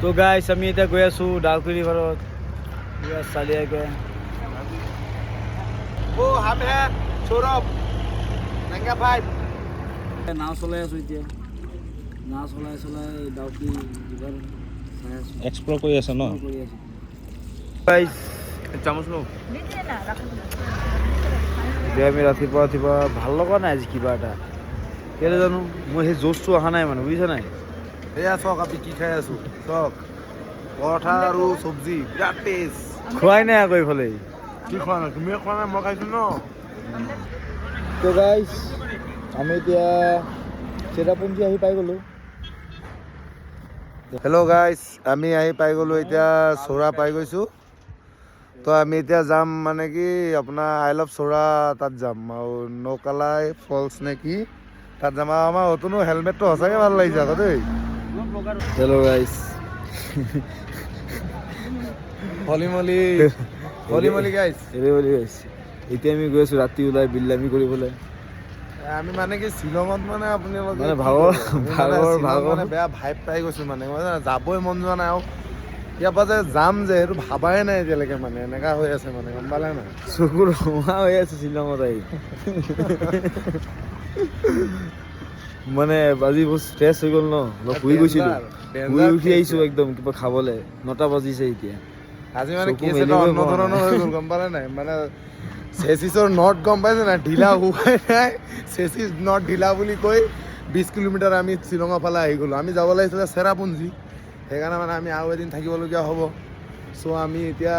তো গাইছ আমি এতিয়া গৈ আছোঁ ডাউকি ৰিভাৰত চালিয়াকৈ हम हैं सौरभ नंगा भाई নাও চলাই আছোঁ এতিয়া নাও চলাই ডাউকি ৰিভাৰ চাই আছোঁ এক্সপ্ল'ৰ কৰি আছে ন কৰি আছোঁ গাইছ চামচ নো এতিয়া আমি ৰাতিপুৱা ভাল লগা নাই আজি কিবা এটা কেলৈ জানো মই সেই জোচটো অহা নাই মানে বুজিছা নাই এয়া চক আমি কি খাই আছো চক পৰঠা আৰু চব্জি বিৰাট টেষ্ট খোৱাই নাই আকৌ এইফালে কি খোৱা নাই তুমি খোৱা নাই মই খাইছো ন তো গাইছ আমি এতিয়া চেৰাপুঞ্জী আহি পাই গ'লোঁ হেল্ল' গাইছ আমি আহি পাই গ'লোঁ এতিয়া চৌৰা পাই গৈছোঁ তো আমি এতিয়া যাম মানে কি আপোনাৰ আই লাভ চৌৰা তাত যাম আৰু নৌকালাই ফলছ নে কি তাত যাম আৰু আমাৰ নতুন হেলমেটটো সঁচাকৈ ভাল লাগিছে আকৌ দেই হেল্ল' গাইছ হলি গাইছ বুলি গাইছ এতিয়া আমি গৈ আছোঁ ৰাতি ওলাই বিল্লামি কৰিবলৈ আমি মানে কি শ্বিলঙত মানে আপোনালোকে মানে ভাগৰ মানে বেয়া ভাইব পাই গৈছোঁ মানে মই যাবই মন যোৱা নাই আৰু ইয়াৰ পৰা যে যাম যে সেইটো ভাবাই নাই এতিয়ালৈকে মানে এনেকা হৈ আছে মানে গম পালে নাই চকুৰ ৰঙা হৈ আছে শ্বিলঙত আহি মানে আজি বহুত ষ্ট্ৰেছ হৈ গ'ল ন অলপ শুই গৈছিলোঁ শুই উঠি আহিছোঁ একদম কিবা খাবলৈ 9টা বাজিছে এতিয়া আজি মানে চকু কেছ এটা মেলিবই অন্য পৰা ধৰণৰ নাই। হৈ গ'ল গম পালে নাই মানে চেচিছৰ নট গম পাইছে নাই ঢিলা হোৱাই নাই চেচিছ নট ঢিলা বুলি কৈ 20 কিলোমিটাৰ আমি শ্বিলঙৰ ফালে আহি গ'লোঁ আমি যাব লাগিছিলে চেৰাপুঞ্জী সেইকাৰণে মানে আমি আৰু এদিন থাকিবলগীয়া হ'ব চ' আমি এতিয়া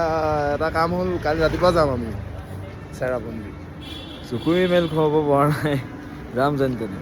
এটা কাম হ'ল কালি ৰাতিপুৱা যাম আমি চেৰাপুঞ্জী চকুৱে মেল খুৱাব পৰা নাই যাম যেন তেনে